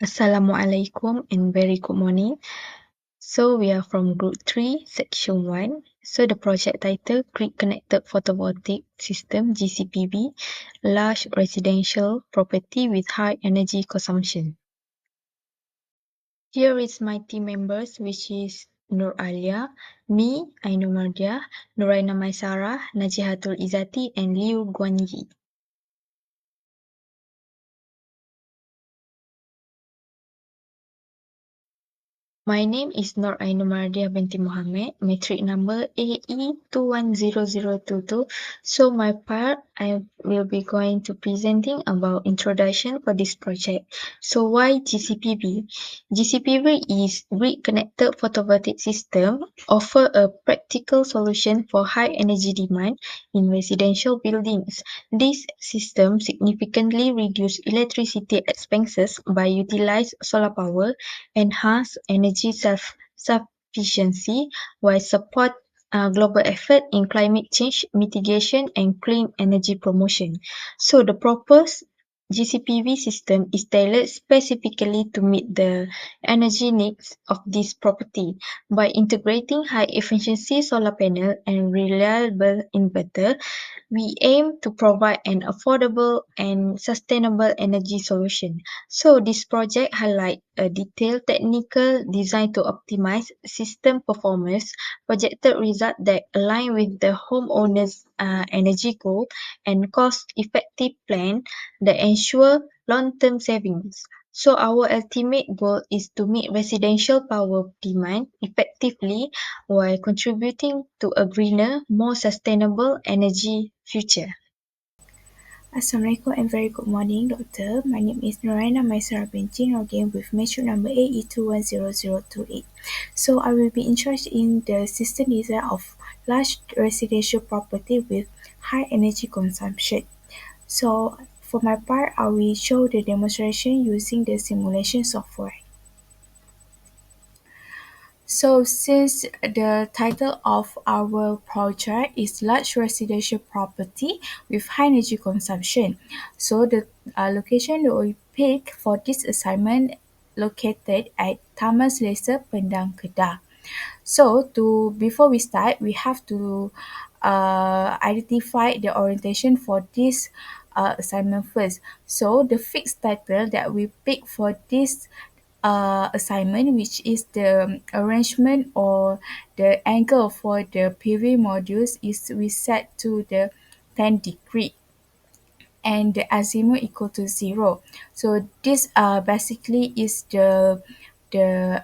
Assalamualaikum and very good morning. So we are from Group 3, Section 1. So the project title, Grid Connected Photovoltaic System GCPV, Large Residential Property with High Energy Consumption. Here is my team members, which is Nur Alia, me, Ainul Mardia, Nuraina Maisara, Najihatul Izati, and Liu Guanyi. My name is Nur Ainul Mardia binti Mohammed, metric number AE210022. So my part, I will be going to presenting about introduction for this project. So why GCPV? GCPV is Grid Connected Photovoltaic System, offer a practical solution for high energy demand in residential buildings. This system significantly reduce electricity expenses by utilize solar power, enhance energy self-sufficiency while support global effort in climate change mitigation and clean energy promotion. So the proposed GCPV system is tailored specifically to meet the energy needs of this property by integrating high efficiency solar panel and reliable inverter. We aim to provide an affordable and sustainable energy solution. So this project highlights a detailed technical design to optimize system performance, projected results that align with the homeowner's energy goal, and cost-effective plan that ensure long-term savings. So our ultimate goal is to meet residential power demand effectively while contributing to a greener, more sustainable energy future. Assalamualaikum and very good morning, Doctor. My name is Nuraina Maisara binti again with metric number AE210028. So I will be interested in the system design of large residential property with high energy consumption. So for my part, I will show the demonstration using the simulation software. So since the title of our project is large residential property with high energy consumption, so the location that we pick for this assignment located at Taman Selesa, Pendang, Kedah. So before we start, we have to identify the orientation for this assignment first. So the fixed title that we pick for this assignment, which is the arrangement or the angle for the PV modules, is we set to the 10 degree and the azimuth equal to 0. So this basically is the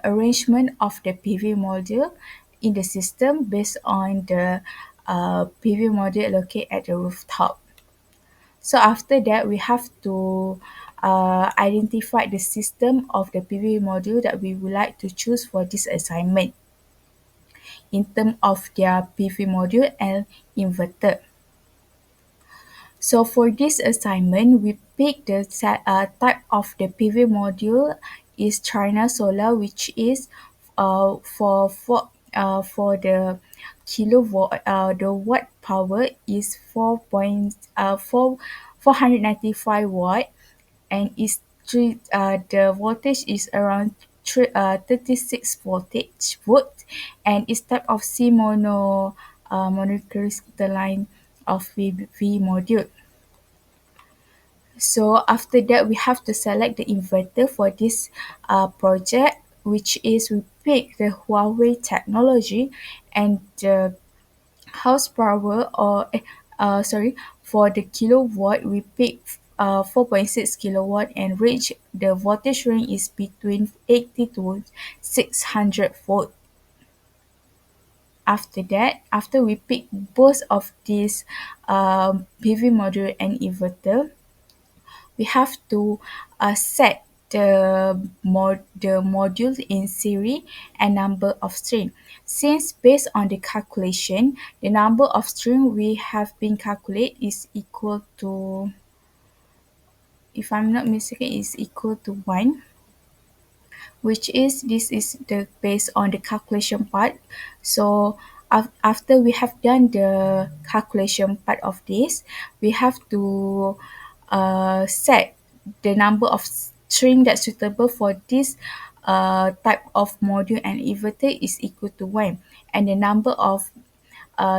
arrangement of the PV module in the system based on the PV module located at the rooftop. So after that, we have to identify the system of the PV module that we would like to choose for this assignment in terms of their PV module and inverter. So for this assignment, we pick the type of the PV module is China Solar, which is for the kilowatt, the watt power is 495 watt, and the voltage is around 36 volt, and it's type of C monocrystalline of V module. So after that, we have to select the inverter for this project, which is we pick the Huawei technology, and the house power for the kilowatt we pick 4.6 kilowatt, and range the voltage range is between 80 to 600 volt. After that, after we pick both of these PV module and inverter, we have to set the modules in series and number of string. Since based on the calculation, the number of string we have been calculate is equal to, if I'm not mistaken, is equal to 1, which is this is the based on the calculation part. So after we have done the calculation part of this, we have to set the number of string that's suitable for this type of module and inverter is equal to 1, and the number of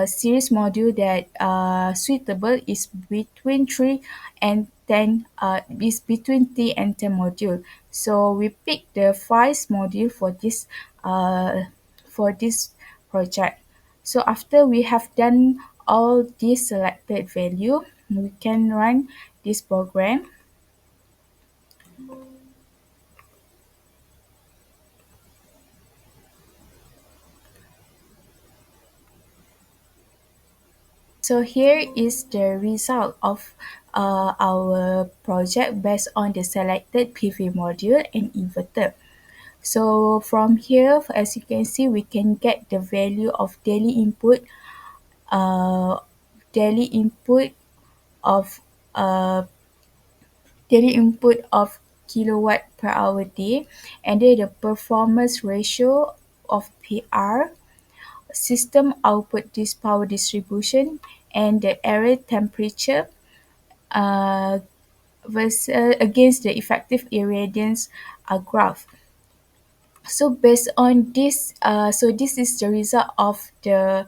series module that suitable is between 3 and 10 is between 3 and 10 module. So we pick the 5 module for this project. So after we have done all these selected value, we can run this program. So here is the result of our project based on the selected PV module and inverter. So from here, as you can see, we can get the value of uh, daily input of uh, daily input of kilowatt per hour day, and then the performance ratio of PR, system output this power distribution, and the area temperature uh, versus against the effective irradiance graph. So based on this, so this is the result of the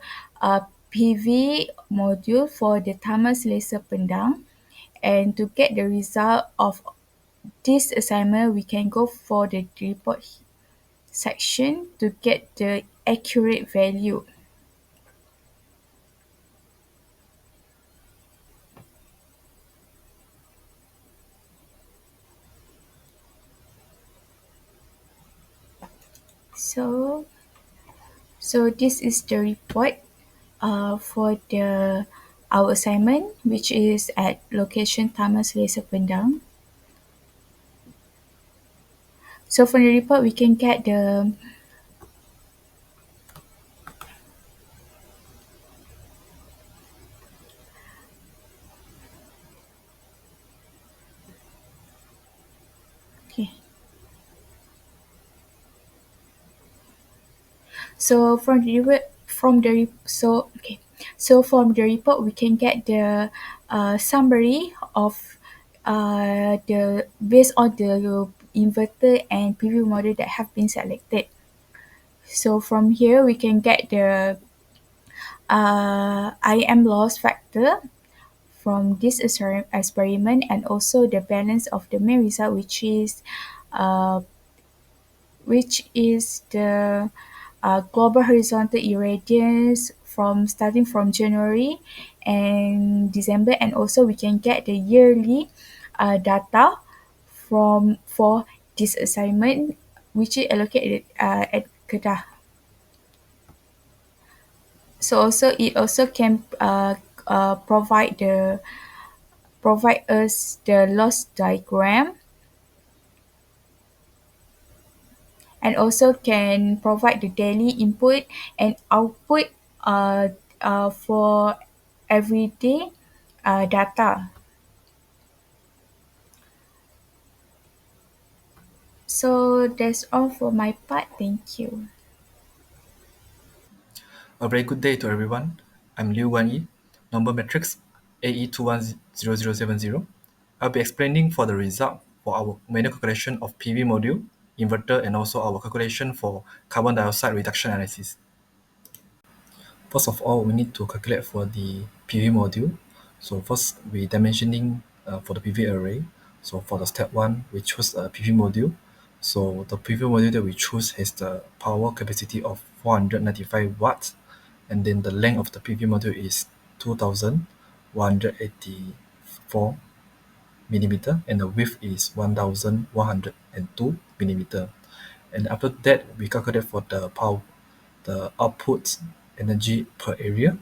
PV module for the Tamas Laser Pendang. And to get the result of this assignment, we can go for the report section to get the accurate value. So, so this is the report for the our assignment, which is at location Tamas Laser Pendang. So from the report, we can get the okay. So from the report we can get the summary of the based on the inverter and PV model that have been selected. So from here we can get the IM loss factor from this experiment, and also the balance of the main result, uh, which is the global horizontal irradiance from starting from January and December, and also we can get the yearly data for this assignment, which is allocated at Kedah. So also it also can provide us the loss diagram, and also can provide the daily input and output uh, for everyday data. So that's all for my part. Thank you. A very good day to everyone. I'm Liu Wanyi, number matrix AE210070. I'll be explaining for the result for our manual calculation of PV module, inverter, and also our calculation for carbon dioxide reduction analysis. First of all, we need to calculate for the PV module. So first, we dimensioning for the PV array. So for the step 1, we choose a PV module. So the PV module that we choose has the power capacity of 495 watts, and then the length of the PV module is 2184 millimeter, and the width is 1102 millimeter. And after that, we calculate for the power, the output energy per area,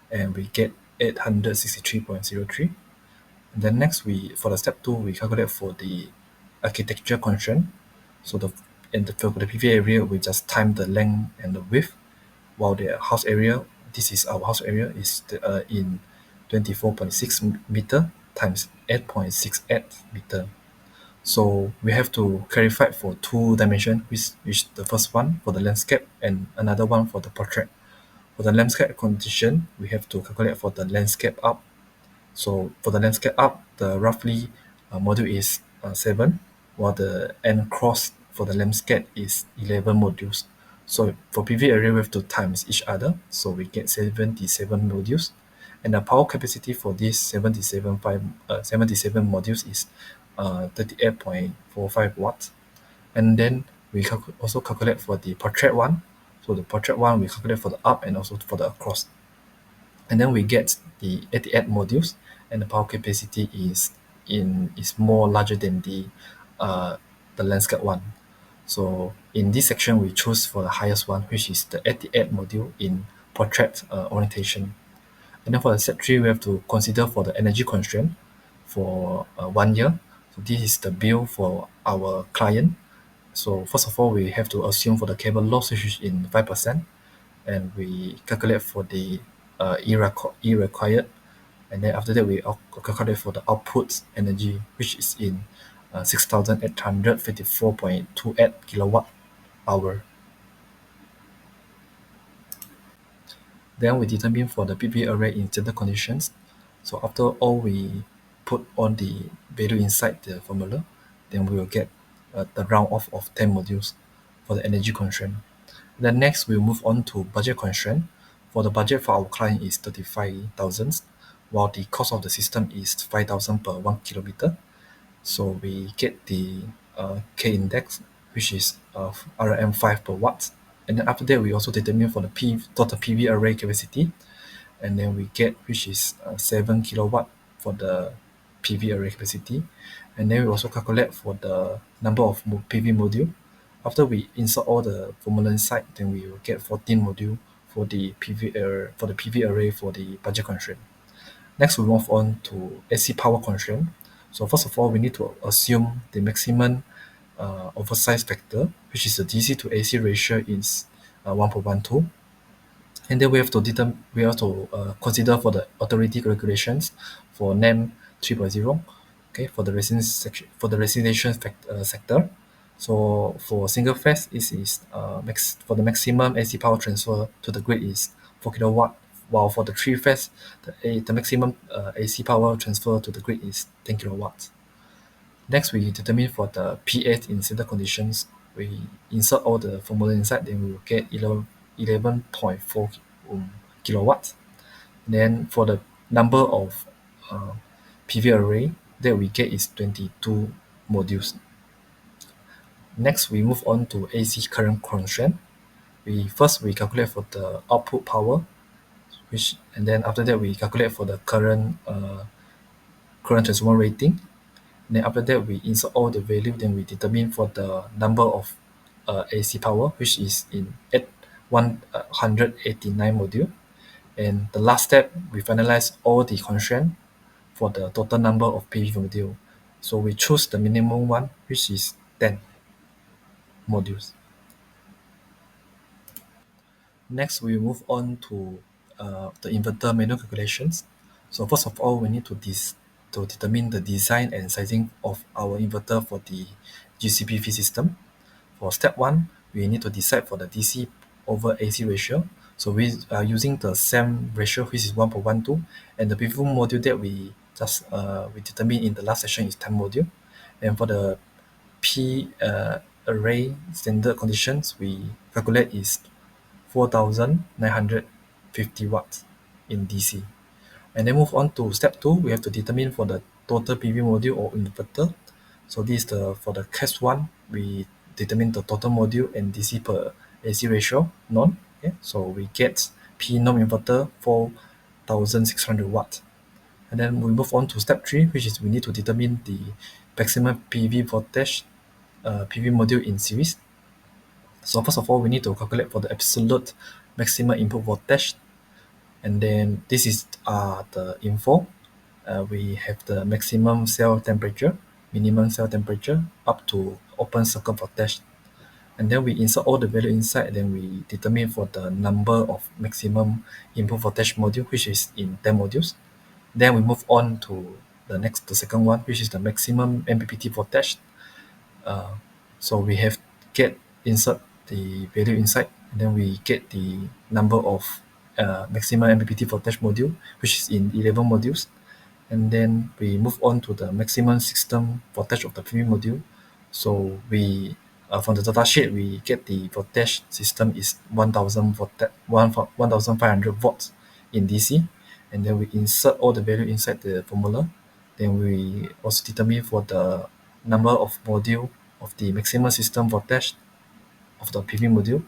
and we get 863.03. And then next, we for the step 2, we calculate for the architecture constraint. So for the PV area, we just time the length and the width, while the house area, this is our house area, is in 24.6 meter times 8.68 meter. So we have to clarify for two dimensions, which the first one for the landscape and another one for the portrait. For the landscape condition, we have to calculate for the landscape up. So for the landscape up, the roughly module is 7. while the N cross for the landscape is 11 modules. So for PV array, we have to times each other, so we get 77 modules. And the power capacity for these 77 modules is 38.45 watts. And then we also calculate for the portrait one. So the portrait one, we calculate for the up and also for the across. And then we get the 88 modules, and the power capacity is more larger than the landscape one. So in this section, we choose for the highest one, which is the 88 module in portrait orientation. And then for the set 3, we have to consider for the energy constraint for 1 year. So this is the bill for our client. So first of all, we have to assume for the cable loss, which is in 5%, and we calculate for the E required, and then after that we calculate for the output energy, which is in 6,854.28 kilowatt hour. Then we determine for the PV array in standard conditions. So after all we put on the value inside the formula, then we will get the round off of 10 modules for the energy constraint. Then next we'll move on to budget constraint. For the budget for our client is 35,000, while the cost of the system is 5,000 per 1 kilometer. So we get the K index, which is RM5 per watt. And then after that, we also determine for the total PV array capacity. And then we get, which is 7 kilowatt for the PV array capacity. And then we also calculate for the number of PV module. After we insert all the formula inside, then we will get 14 module for the PV array for the budget constraint. Next, we move on to AC power constraint. So first of all, we need to assume the maximum oversize factor, which is the DC to AC ratio is 1.12. And then we have to consider for the authority regulations for NEM 3.0, okay, for the residence section, for the residential sector. So for single phase, it is for the maximum AC power transfer to the grid is 4 kilowatt, while for the three phase, the maximum AC power transfer to the grid is 10 kilowatts. Next, we determine for the P8 in standard conditions. We insert all the formula inside, then we will get 11.4 kilowatts. Then for the number of PV array that we get is 22 modules. Next, we move on to AC current constraint. We calculate for the output power, and then after that we calculate for the current transformer rating. Then after that, we insert all the value, then we determine for the number of AC power, which is at 189 module. And the last step, we finalize all the constraint for the total number of PV module. So we choose the minimum one, which is 10 modules. Next, we move on to the inverter manual calculations. So first of all, we need to determine the design and sizing of our inverter for the GCPV system. For step 1, we need to decide for the DC over AC ratio. So we are using the same ratio, which is 1.12, and the PV module that we determined in the last session is 10 module. And for the P array standard conditions, we calculate is 4,950 watts in DC. And then move on to step 2, we have to determine for the total PV module or inverter. So this is for the case 1, we determine the total module and DC per AC ratio norm. Okay? So we get P norm inverter 4,600 watts. And then we move on to step 3, which is we need to determine the maximum PV voltage PV module in series. So first of all, we need to calculate for the absolute maximum input voltage. And then this is the info. We have the maximum cell temperature, minimum cell temperature, up to open circuit voltage. And then we insert all the value inside, then we determine for the number of maximum input voltage module, which is in 10 modules. Then we move on to the second one, which is the maximum MPPT voltage. So we have insert the value inside, and then we get the number of maximum MPPT voltage module, which is in 11 modules. And then we move on to the maximum system voltage of the PV module. So we from the data sheet we get the voltage system is 1000 1500 volts in DC, and then we insert all the value inside the formula. Then we also determine for the number of module of the maximum system voltage of the PV module,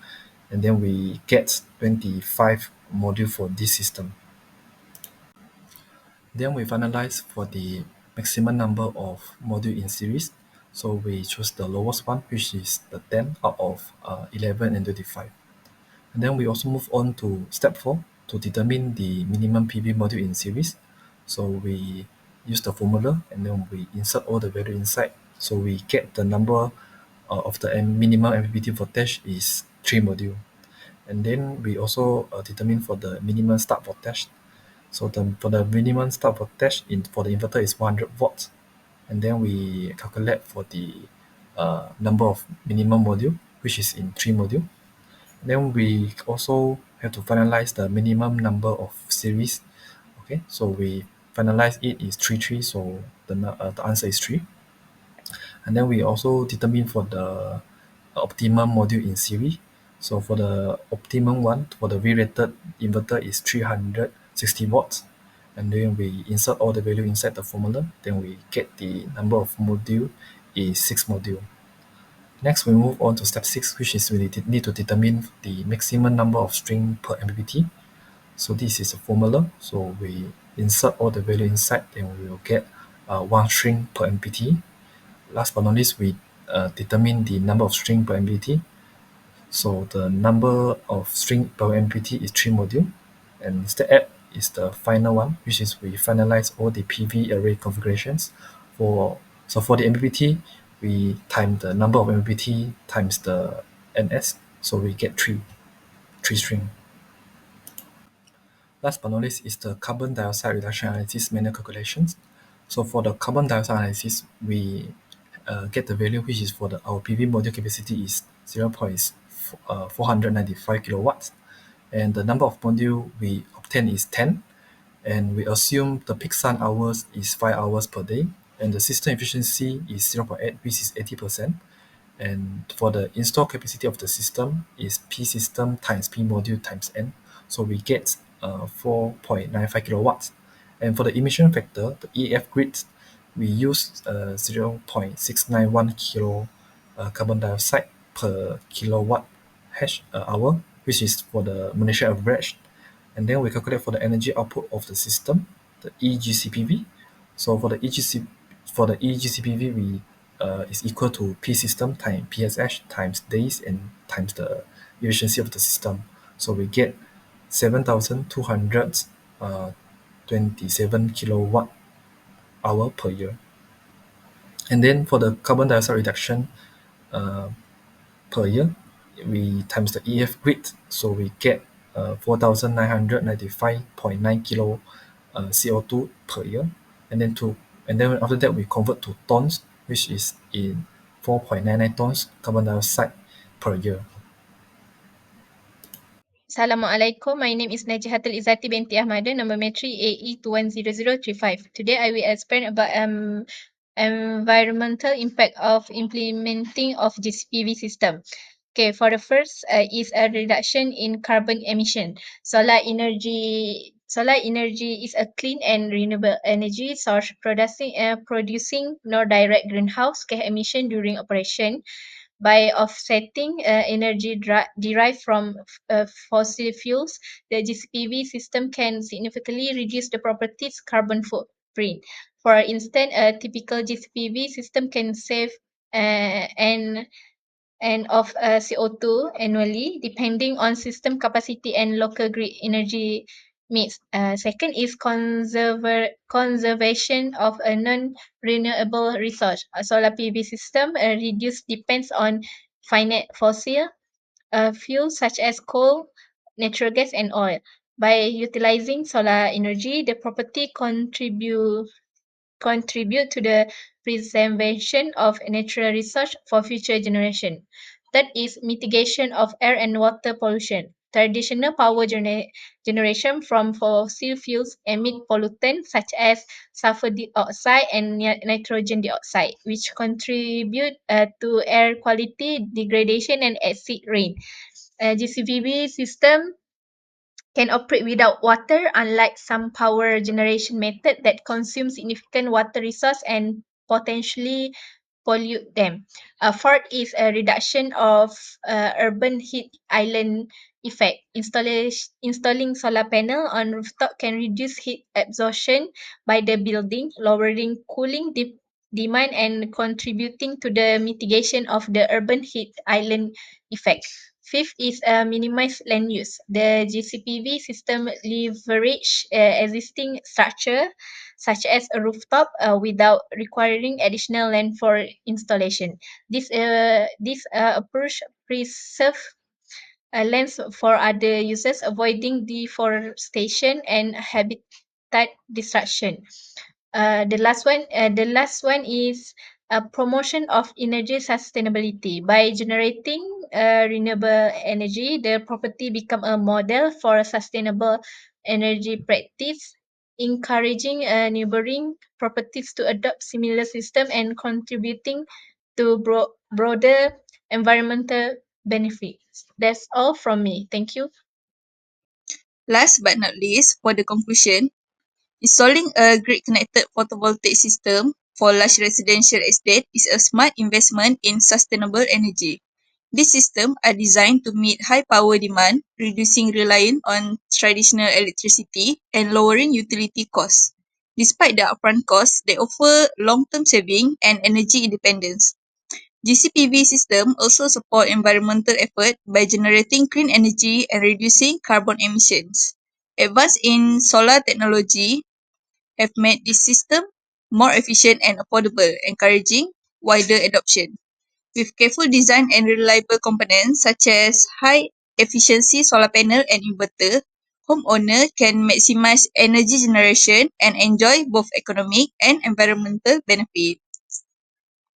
and then we get 25 module for this system. Then we finalize for the maximum number of module in series. So we choose the lowest one, which is the 10 out of 11 and 25. And then we also move on to step 4 to determine the minimum PV module in series. So we use the formula and then we insert all the value inside. So we get the number of the minimum MPPT voltage is 3 module. And then we also determine for the minimum start voltage. So for the minimum start voltage for the inverter is 100 volts. And then we calculate for the number of minimum module, which is in 3 module. Then we also have to finalize the minimum number of series. Okay, so we finalize it is 3, so the answer is 3. And then we also determine for the optimum module in series. So for the optimum one, for the V-rated inverter is 360 watts. And then we insert all the value inside the formula. Then we get the number of module is 6 module. Next, we move on to step 6, which is we need to determine the maximum number of string per MPPT. So this is a formula. So we insert all the value inside, then we will get 1 string per MPPT. Last but not least, we determine the number of string per MPPT. So the number of string per MPPT is 3 module. And step 8 is the final one, which is we finalize all the PV array configurations. For the MPPT, we time the number of MPPT times the NS, so we get 3 string. Last but not least is the carbon dioxide reduction analysis manual calculations. So for the carbon dioxide analysis, we get the value which is for our PV module capacity is 0.495 kilowatts, and the number of module we obtain is 10, and we assume the peak sun hours is 5 hours per day, and the system efficiency is 0.8, which is 80%. And for the install capacity of the system is P system times P module times N. So we get 4.95 kilowatts. And for the emission factor, the EAF grid, we use 0.691 kilo carbon dioxide per kilowatt hour, which is for the Malaysia average. And then we calculate for the energy output of the system, the EGCPV. So for the EGCPV, we is equal to P system times PSH times days and times the efficiency of the system. So we get 7,227 kilowatt hour per year. And then for the carbon dioxide reduction uh, per year, we times the EF grid, so we get 4,995.9 kilo CO2 per year, and then after that we convert to tons, which is in 4.99 tons carbon dioxide per year. Assalamualaikum. My name is Najihatul Izzati binti Ahmada, number metri AE210035. Today I will explain about environmental impact of implementing of GCPV system. Okay, for the first is a reduction in carbon emission. Solar energy is a clean and renewable energy source producing no direct greenhouse gas emission during operation. By offsetting energy derived from fossil fuels, the GCPV system can significantly reduce the property's carbon footprint. For instance, a typical GCPV system can save and of CO2 annually, depending on system capacity and local grid energy mix. Second is conservation of a non-renewable resource. A solar PV system reduce depends on finite fossil fuels such as coal, natural gas, and oil. By utilizing solar energy, the property contribute to the preservation of natural resource for future generation. That is mitigation of air and water pollution. Traditional power generation from fossil fuels emit pollutants such as sulfur dioxide and nitrogen dioxide, which contribute to air quality degradation and acid rain. GCPB system can operate without water, unlike some power generation method that consume significant water resource and potentially pollute them. Fourth is a reduction of urban heat island effect. Installing solar panel on rooftop can reduce heat absorption by the building, lowering cooling demand and contributing to the mitigation of the urban heat island effect. Fifth is minimize land use. The GCPV system leverage existing structure such as a rooftop without requiring additional land for installation. This approach preserve lands for other uses, avoiding deforestation and habitat destruction. The last one is a promotion of energy sustainability. By generating renewable energy, the property become a model for a sustainable energy practice, encouraging neighboring properties to adopt similar system and contributing to broader environmental benefits. That's all from me. Thank you. Last but not least, for the conclusion, installing a grid-connected photovoltaic system for large residential estate is a smart investment in sustainable energy. These systems are designed to meet high power demand, reducing reliance on traditional electricity and lowering utility costs. Despite the upfront costs, they offer long-term saving and energy independence. GCPV system also support environmental effort by generating clean energy and reducing carbon emissions. Advances in solar technology have made this system more efficient and affordable, encouraging wider adoption. With careful design and reliable components such as high efficiency solar panel and inverter, homeowner can maximize energy generation and enjoy both economic and environmental benefit.